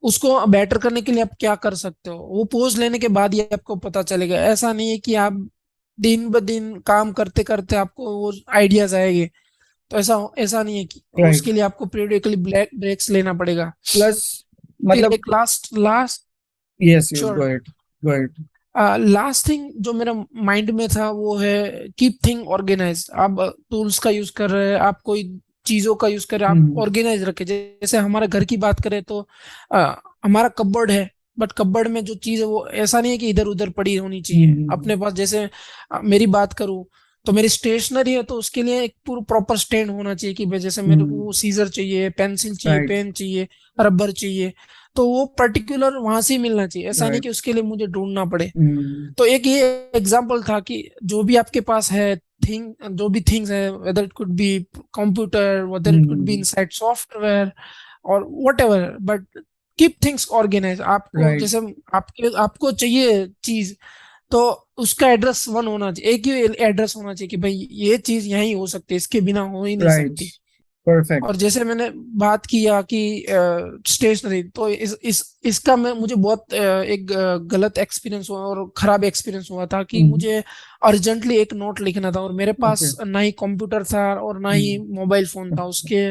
उसको बेटर करने के लिए आप क्या कर सकते हो। वो पोज लेने के बाद ही आपको पता चलेगा। ऐसा नहीं है कि आप दिन ब दिन काम करते करते आपको वो आइडियाज आएंगे। तो ऐसा ऐसा नहीं है कि राइट। उसके लिए आपको पीरियडिकली ब्रेक्स लेना पड़ेगा। प्लस फिर मतलब, एक last last yes, yes, sure go it, go it. Last thing जो मेरा माइंड में था वो है कीप थिंग ऑर्गेनाइज। आप टूल्स का यूज कर रहे हैं, आप कोई चीजों का यूज कर रहे हैं, आप हम्म। ऑर्गेनाइज रखें। जैसे हमारे घर की बात करें तो हमारा कपबोर्ड है, बट कपबोर्ड में जो चीज है वो ऐसा नहीं है कि इधर उधर पड़ी होनी चाहिए हम्म। अपने पास। जैसे मेरी बात करूं तो मेरी स्टेशनरी है तो उसके लिए एक पूरा प्रॉपर स्टैंड होना चाहिए कि भाई जैसे मेरे हम्म। को सीजर चाहिए, पेंसिल चाहिए, राइट। पेन चाहिए, रबर चाहिए, तो वो पर्टिकुलर वहां से ही मिलना चाहिए, ऐसा नहीं राइट। कि उसके लिए मुझे ढूंढना पड़े। हम्म। तो एक ये एग्जांपल था कि जो भी आपके पास है, जो भी थिंग्स है, whether it could be computer, whether it could be hmm. Inside software or whatever, but keep things organize. आपको राइट। जैसे आपको चाहिए चीज, तो उसका एड्रेस वन होना चाहिए, एक ही एड्रेस होना चाहिए कि भाई ये चीज यहीं हो सकती है, इसके बिना हो ही नहीं राइट। सकती। परफेक्ट। और जैसे मैंने बात किया कि स्टेशनरी, तो इस इसका मैं मुझे बहुत एक गलत एक्सपीरियंस हुआ और खराब एक्सपीरियंस हुआ था कि हम्म। मुझे अर्जेंटली एक नोट लिखना था और मेरे ओके। पास ना ही कंप्यूटर था और ना ही हम्म। मोबाइल फोन था, उसके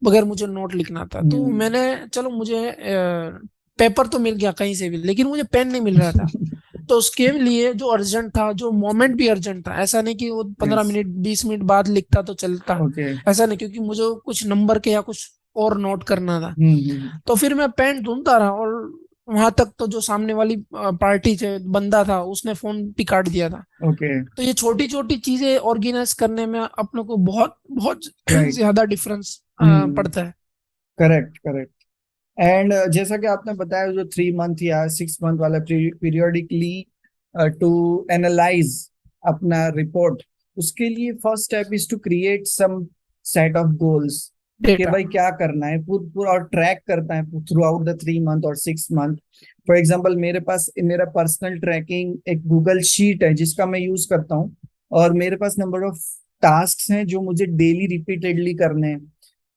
बगैर मुझे नोट लिखना था। तो हम्म। मैंने, चलो मुझे पेपर तो मिल गया कहीं से भी, लेकिन मुझे पेन नहीं मिल रहा था। तो उसके लिए जो अर्जेंट था, जो मोमेंट भी अर्जेंट था, ऐसा नहीं कि वो पंद्रह यस। मिनट 20 मिनट बाद लिखता तो चलता, ओके। ऐसा नहीं, क्योंकि मुझे कुछ नंबर के या कुछ और नोट करना था। हम्म। तो फिर मैं पेन ढूंढता रहा और वहां तक तो जो सामने वाली पार्टी थे, बंदा था, उसने फोन भी काट दिया था। ओके। तो ये छोटी छोटी चीजें ऑर्गेनाइज करने में अपने को बहुत बहुत राइट। ज्यादा डिफरेंस हम्म। पड़ता है। Correct, correct. एंड जैसा कि आपने बताया, जो 3 मंथ या 6 मंथ वाला पीरियोडिकली टू एनालाइज अपना रिपोर्ट, उसके लिए first step is to create some set of goals कि डेटा। भाई क्या करना है, पूरा और ट्रैक करता है थ्रू आउट द 3 मंथ और 6 मंथ। फॉर एग्जाम्पल, मेरे पास मेरा पर्सनल ट्रैकिंग एक गूगल शीट है जिसका मैं यूज करता हूँ, और मेरे पास नंबर ऑफ टास्क हैं जो मुझे डेली रिपीटेडली करने हैं।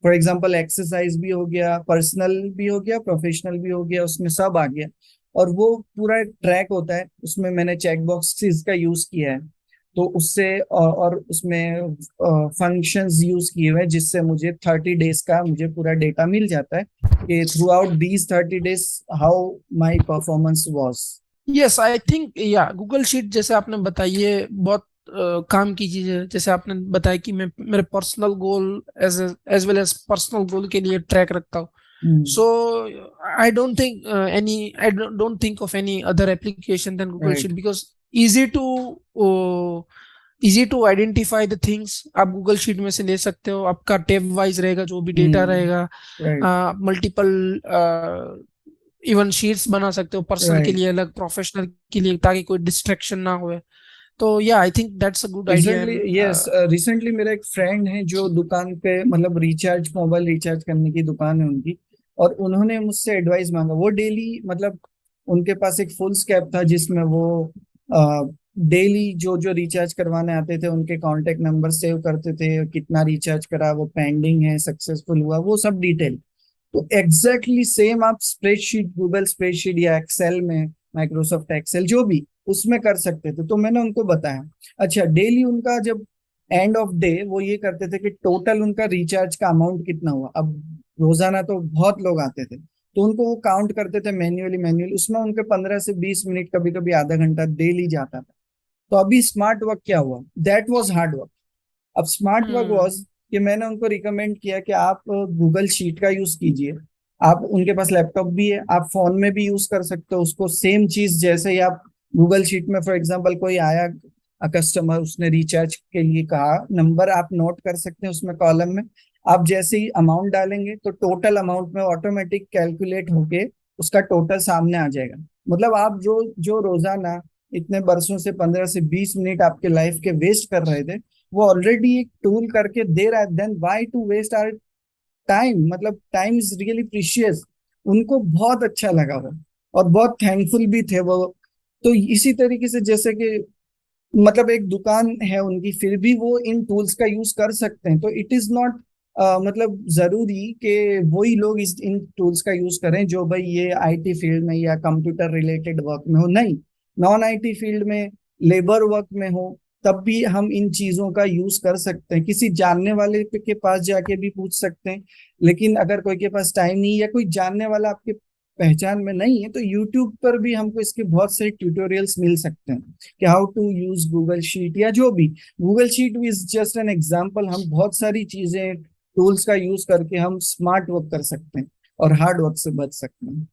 फॉर एग्जाम्पल, एक्सरसाइज भी हो गया, पर्सनल भी हो गया, प्रोफेशनल भी हो गया, उसमें सब आ गया। और वो पूरा ट्रैक होता है, उसमें मैंने चेक बॉक्सेस का यूज किया है। तो उससे और उसमें फंक्शंस यूज किए हुए हैं जिससे मुझे 30 डेज का मुझे पूरा डेटा मिल जाता है कि through out these 30 days how my performance was. Yes, I think या गूगल शीट जैसे आपने बताई, ये बहुत काम की चीज है। जैसे आपने बताया कि मैं मेरे personal goal as well as personal goal के लिए ट्रैक रखता हूँ। So I don't think I don't think of any other application than Google sheet, right. Because easy to easy to identify the things. आप Google sheet में से ले सकते हो, आपका टेब वाइज रहेगा जो भी डेटा रहेगा, राइट। मल्टीपल इवन शीट्स बना सकते हो, पर्सनल के राइट। लिए अलग, प्रोफेशनल के लिए, ताकि कोई डिस्ट्रैक्शन ना हो। तो या I think that's a good idea recently, and yes, recently मेरा एक फ्रेंड है जो दुकान पे, मतलब रिचार्ज, मोबाइल रिचार्ज करने की दुकान है उनकी, और उन्होंने मुझसे एडवाइस मांगा। वो डेली, मतलब उनके पास एक फुल स्कैप था जिसमें वो डेली जो जो रिचार्ज करवाने आते थे उनके कांटेक्ट नंबर सेव करते थे, कितना रिचार्ज करा, वो पेंडिंग है, सक्सेसफुल हुआ, वो सब डिटेल। तो एग्जैक्टली सेम आप स्प्रेडशीट, गूगल स्प्रेडशीट या एक्सेल में, माइक्रोसॉफ्ट एक्सेल जो भी, उसमें कर सकते थे। तो मैंने उनको बताया। अच्छा, डेली उनका जब एंड ऑफ डे वो ये करते थे कि टोटल उनका रिचार्ज का अमाउंट कितना हुआ। अब रोजाना तो बहुत लोग आते थे, तो उनको वो काउंट करते थे मैन्युअली मैन्युअली, उसमें उनके 15 से 20 मिनट, कभी कभी आधा घंटा डेली जाता था। तो अभी स्मार्ट वर्क क्या हुआ, दैट वाज हार्ड वर्क। अब स्मार्ट वर्क हम्म। वॉज कि मैंने उनको रिकमेंड किया कि आप गूगल शीट का यूज कीजिए। आप, उनके पास लैपटॉप भी है, आप फोन में भी यूज कर सकते हो उसको, सेम चीज जैसे ही आप गूगल शीट में, फॉर एग्जांपल कोई आया कस्टमर, उसने रिचार्ज के लिए कहा, नंबर आप नोट कर सकते हैं उसमें कॉलम में। आप जैसे ही अमाउंट डालेंगे तो टोटल अमाउंट में ऑटोमेटिक कैलकुलेट होके उसका टोटल सामने आ जाएगा। मतलब आप जो जो रोजाना इतने बरसों से 15 से 20 मिनट आपके लाइफ के वेस्ट कर रहे थे, वो ऑलरेडी एक टूल करके दे रहा है। Then why to waste our time, मतलब टाइम इज रियली प्रीशियस। उनको बहुत अच्छा लगा वो, और बहुत थैंकफुल भी थे वो। तो इसी तरीके से, जैसे कि मतलब एक दुकान है उनकी, फिर भी वो इन टूल्स का यूज कर सकते हैं। तो इट इज नॉट मतलब जरूरी कि वही लोग इस इन टूल्स का यूज करें जो भाई ये आईटी फील्ड में या कंप्यूटर रिलेटेड वर्क में हो। नहीं, नॉन आईटी फील्ड में, लेबर वर्क में हो, तब भी हम इन चीजों का यूज कर सकते हैं। किसी जानने वाले के पास जाके भी पूछ सकते हैं। लेकिन अगर कोई के पास टाइम नहीं, या कोई जानने वाला आपके पहचान में नहीं है, तो यूट्यूब पर भी हमको इसके बहुत सारे ट्यूटोरियल्स मिल सकते हैं कि how to use Google sheet या जो भी। Google sheet is just an example. हम बहुत सारी चीजें, टूल्स का यूज करके हम स्मार्ट वर्क कर सकते हैं और हार्ड वर्क से बच सकते हैं।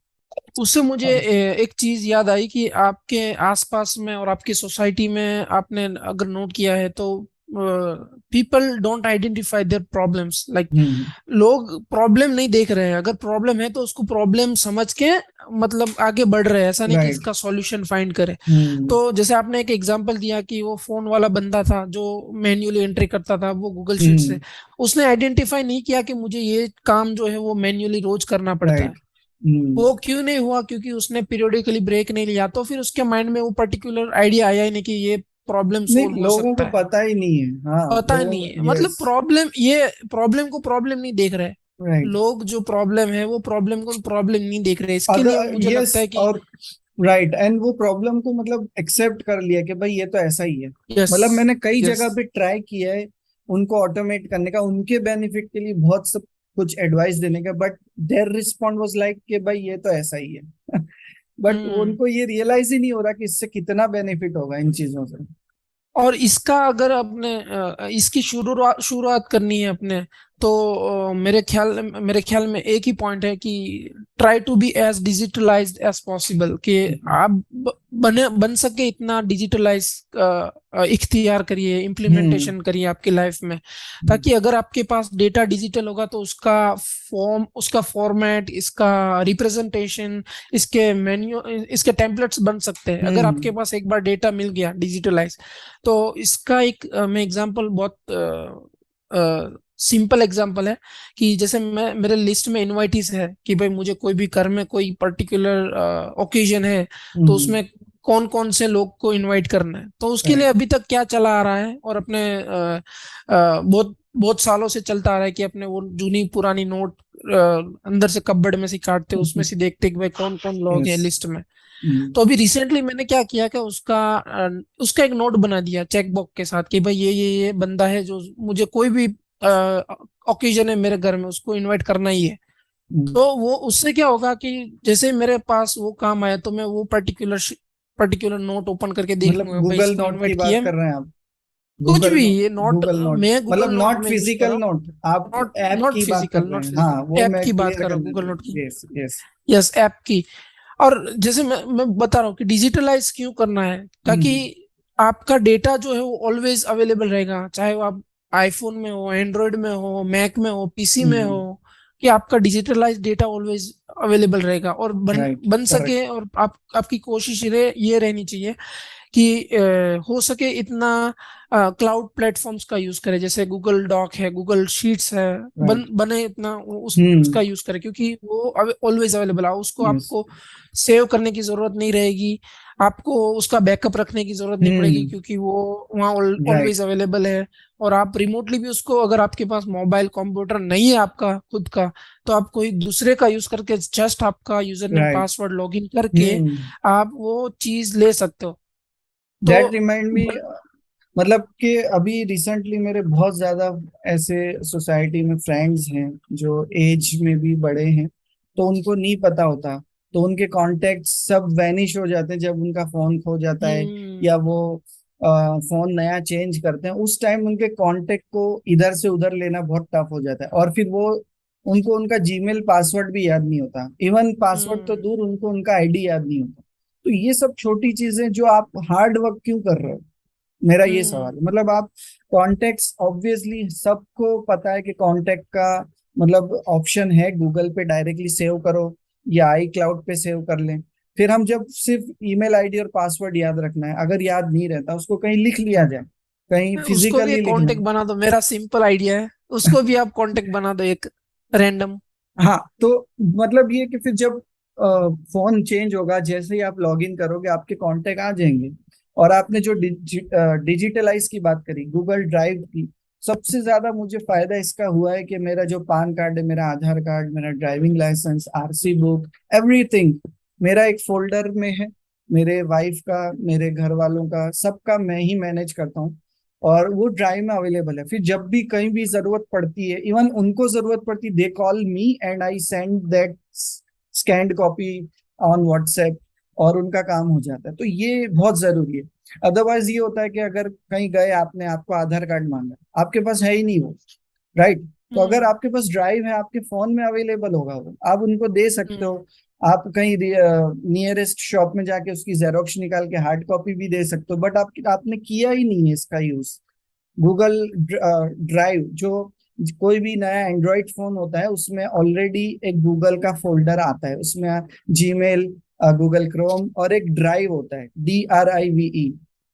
उससे मुझे हाँ। एक चीज याद आई कि आपके आसपास में और आपकी सोसाइटी में आपने अगर नोट किया है तो people don't identify their problems, like hmm. लोग प्रॉब्लम नहीं देख रहे हैं। अगर प्रॉब्लम है तो उसको प्रॉब्लम समझ के मतलब आगे बढ़ रहे हैं, ऐसा नहीं कि राइट। इसका सॉल्यूशन फाइंड करें। हम्म। तो जैसे आपने एक एग्जांपल दिया कि वो फोन वाला बंदा था जो मैन्युअली एंट्री करता था वो गूगल शीट से, हम्म। उसने आइडेंटिफाई नहीं किया कि मुझे ये काम जो है वो मैन्युअली रोज करना पड़ता है। राइट। हम्म। वो क्यों नहीं हुआ? क्योंकि उसने पीरियोडिकली ब्रेक नहीं लिया, तो फिर उसके माइंड में वो पर्टिकुलर आइडिया आया ही नहीं कि ये प्रॉब्लम सोल्व नहीं, हो लोगों सकता को है। पता ही नहीं है। हाँ, पता लोगों नहीं को। है, मतलब यस। प्रॉब्लम, ये प्रॉब्लम को प्रॉब्लम नहीं देख रहे। राइट। लोग जो प्रॉब्लम है वो प्रॉब्लम को प्रॉब्लम नहीं देख रहे, इसके लिए अगर मुझे यस लगता है कि और राइट, एंड वो प्रॉब्लम को मतलब एक्सेप्ट कर लिया कि भाई ये तो ऐसा ही है। यस, मतलब मैंने कई यस। जगह पे ट्राई किया है उनको ऑटोमेट करने का, उनके बेनिफिट के लिए बहुत सब कुछ एडवाइस देने का, but their respond was like कि भाई ये तो ऐसा ही है। But hmm. उनको ये रियलाइज ही नहीं हो रहा कि इससे कितना बेनिफिट होगा इन चीजों से। और इसका अगर अपने इसकी शुरुआत शुरुआत करनी है अपने, तो मेरे ख्याल में एक ही पॉइंट है कि try to be as digitalised as possible, कि आप बन सके इतना डिजिटलाइज इख्तियार करिए, हम्म। इम्प्लीमेंटेशन करिए आपकी लाइफ में, ताकि अगर आपके पास डेटा डिजिटल होगा तो उसका फॉर्म, उसका फॉर्मेट, इसका रिप्रेजेंटेशन, इसके मेन्यू, इसके टेम्पलेट्स बन सकते हैं अगर आपके हम्म। पास एक बार डेटा मिल गया डिजिटलाइज। तो इसका एक मैं एग्जांपल, बहुत सिंपल एग्जांपल है कि जैसे मैं, मेरे लिस्ट में इनवाइटीज है कि भाई मुझे कोई भी घर में कोई पर्टिकुलर ओकेजन है, तो हम्म। उसमें कौन कौन से लोग को इनवाइट करना है। तो उसके लिए राइट। अभी तक क्या चला आ रहा है, और अपने बहुत बहुत सालों से चलता आ रहा है कि अपने वो जूनी पुरानी नोट अंदर से कपबोर्ड में से काटते, उसमें से देखते कि भाई कौन कौन लोग यस। हैं लिस्ट में। तो अभी रिसेंटली मैंने क्या किया कि उसका एक नोट बना दिया चेकबॉक्स के साथ कि भाई ये बंदा है जो मुझे कोई भी ओकेजन है मेरे घर में उसको इनवाइट करना ही है। तो वो उससे क्या होगा कि जैसे मेरे पास वो काम आया तो मैं वो पर्टिकुलर नोट ओपन करके देख मतलब लूंगा भाई गूगल इसको नोट की इनवाइट किया बात है। कर रहे हैं आप? कुछ गूगल भी, नोट। ये नोट, गूगल नोट मैं मतलब गूगल नोट नॉट में यूज कर फिजिकल रहा हूँ। नोट, आप नॉट ऐप नॉट की बात कर फिजिकल, रहे नॉट हैं? हाँ, फिजिकल, वो ऐप मैं की बात क्लियर कर रहा कर हूँ, गूगल देता नोट हूँ। की। Yes, yes. यस, ऐप की। और जैसे मैं बता रहा हूँ कि डिजिटलाइज क्यों करना है, ताकि हम्म। आपका डेटा जो है वो ऑलवेज अवेलेबल रहेगा, चाहे वो आप आईफोन में हो, एंड्रॉयड में हो, मैक में हो, पीसी में हो, हम्म। कि आपका डिजिटलाइज डेटा ऑलवेज अवेलेबल रहेगा और बन राइट। बन करेक्ट। सके। और आपकी कोशिश ये रहनी चाहिए कि हो सके इतना क्लाउड प्लेटफॉर्म्स का यूज करें, जैसे गूगल डॉक है, गूगल शीट्स है, राइट। बने इतना उसका हम्म। यूज करें, क्योंकि वो ऑलवेज अवेलेबल है, उसको यस। आपको सेव करने की जरूरत नहीं रहेगी, आपको उसका बैकअप रखने की जरूरत नहीं पड़ेगी, हम्म। क्योंकि वो वहाँ राइट। ऑलवेज अवेलेबल है। और आप रिमोटली भी उसको, अगर आपके पास मोबाइल कंप्यूटर नहीं है आपका खुद का, तो आप कोई दूसरे का यूज करके जस्ट आपका user name right. Password login करके हम्म। आप वो चीज ले सकते हो। तो दैट रिमाइंड मी, मतलब कि अभी रिसेंटली मेरे बहुत ज्यादा ऐसे सोसाइटी में फ्रेंड्स हैं जो एज में भी बड़े हैं, तो उनको नहीं पता होता, तो उनके कॉन्टेक्ट सब वैनिश हो जाते हैं जब उनका फोन खो जाता है, हम्म, या वो फोन नया चेंज करते हैं। उस टाइम उनके कांटेक्ट को इधर से उधर लेना बहुत टफ हो जाता है, और फिर वो उनको उनका जीमेल पासवर्ड भी याद नहीं होता, इवन पासवर्ड तो हम्म, दूर, उनको उनका आईडी याद नहीं होता। तो ये सब छोटी चीजें जो आप हार्ड वर्क क्यों कर रहे हो, मेरा ये सवाल हम्म, है। मतलब आप कॉन्टेक्ट्स, ऑब्वियसली सबको पता है कि कॉन्टेक्ट का मतलब ऑप्शन है गूगल पे डायरेक्टली सेव करो या आई क्लाउड पे सेव कर लें। फिर हम जब सिर्फ ईमेल आईडी और पासवर्ड याद रखना है, अगर याद नहीं रहता उसको कहीं लिख लिया जाए, कहीं उसको भी फिजिकली एक लिखना कांटेक्ट है। बना दो, मेरा सिंपल आइडिया है, उसको भी आप कांटेक्ट बना दो एक रैंडम। हाँ, तो मतलब ये कि फिर जब फोन चेंज होगा, जैसे ही आप लॉग इन करोगे आपके कांटेक्ट आ जाएंगे। और आपने जो डिजिटलाइज की बात करी गूगल ड्राइव की, सबसे ज्यादा मुझे फायदा इसका हुआ है कि मेरा जो पान कार्ड है, मेरा आधार कार्ड, मेरा driving licence, RC book, everything मेरा एक फोल्डर में है। मेरे वाइफ का, मेरे घर वालों का, सबका मैं ही मैनेज करता हूँ, और वो ड्राइव में अवेलेबल है। फिर जब भी कहीं भी जरूरत पड़ती है, इवन उनको जरूरत पड़ती, they call me and I send that scanned copy on WhatsApp, और उनका काम हो जाता है। तो ये बहुत जरूरी है। अदरवाइज ये होता है कि अगर कहीं गए, आपने, आपको आधार कार्ड मांगा, आपके पास है ही नहीं वो, राइट? तो अगर हम्म, आपके पास ड्राइव है, आपके फोन में अवेलेबल होगा वो, आप उनको दे सकते हो। हम्म, आप कहीं नियरेस्ट शॉप में जाके उसकी जेरोक्स निकाल के हार्ड कॉपी भी दे सकते हो, बट आपने किया ही नहीं है इसका यूज। गूगल ड्राइव, जो कोई भी नया एंड्रॉइड फोन होता है उसमें ऑलरेडी एक गूगल का फोल्डर आता है, उसमें जीमेल, गूगल क्रोम और एक ड्राइव होता है, DRIVE।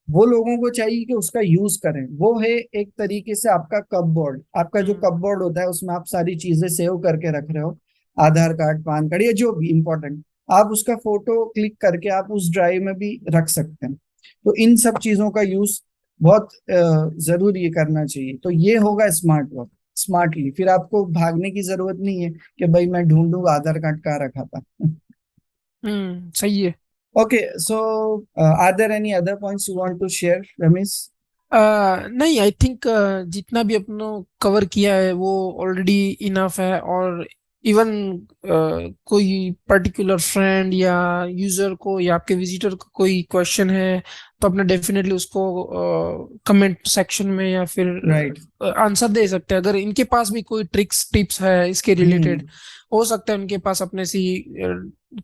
वो लोगों को चाहिए कि उसका यूज करें। वो है एक तरीके से आपका कपबोर्ड। आपका जो कपबोर्ड होता है उसमें आप सारी चीजें सेव करके रख रहे हो, आधार कार्ड, पैन कार्ड, या जो भी इम्पोर्टेंट, आप उसका फोटो क्लिक करके आप उस ड्राइव में भी रख सकते हैं। तो इन सब चीजों का यूज बहुत जरूरी करना चाहिए। तो ये होगा स्मार्ट वर्क स्मार्टली। फिर आपको भागने की जरूरत नहीं है कि भाई मैं ढूंढूं आधार कार्ड कहाँ रखा था। सही है। Okay, so are there any other points you want to share, Ramesh? नहीं, आई थिंक जितना भी अपने कवर किया है वो ऑलरेडी इनफ है। और इवन कोई पर्टिकुलर फ्रेंड या यूजर को या आपके विजिटर को कोई क्वेश्चन है तो अपने डेफिनेटली उसको कमेंट सेक्शन में या फिर राइट। आंसर दे सकते हैं। अगर इनके पास भी कोई ट्रिक्स टिप्स है इसके रिलेटेड, हो सकता है उनके पास अपने सी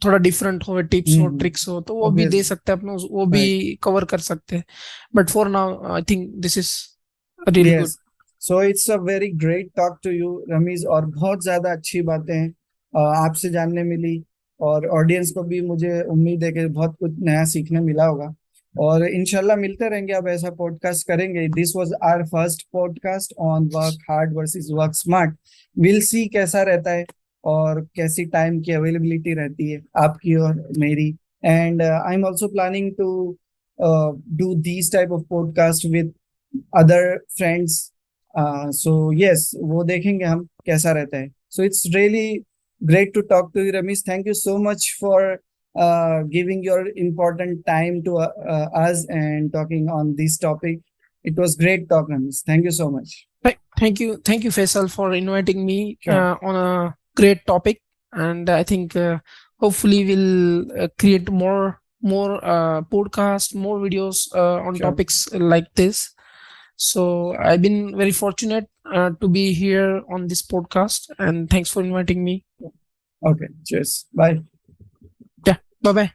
थोड़ा डिफरेंट हो, टिप्स हो ट्रिक्स हो, तो वो भी दे ऑब्वियसली। सकते हैं अपने, वो भी राइट। कवर कर सकते हैं। But for now I think this is really good. Yes, so it's a very great talk to you Ramiz, और बहुत ज्यादा अच्छी बातें आपसे जानने मिली, और ऑडियंस को भी मुझे उम्मीद है कि बहुत कुछ नया सीखने मिला होगा। और इंशाल्लाह मिलते रहेंगे, अब ऐसा पॉडकास्ट करेंगे। This was our first podcast on work hard versus work smart. Will see कैसा रहता है और कैसी टाइम की अवेलेबिलिटी रहती है आपकी और मेरी। And I am also planning to do these type of podcast with other friends. So yes, वो देखेंगे हम कैसा रहता है। So it's really great to talk to you, Ramesh. Thank you so much for giving your important time to us and talking on this topic. It was great talk, Ramesh. Thank you so much. Thank you, Faisal, for inviting me Sure. on a great topic. And I think hopefully we'll create more podcasts, more videos on Sure. topics like this. So I've been very fortunate to be here on this podcast, and thanks for inviting me. Okay. Cheers. Bye. Yeah, bye bye.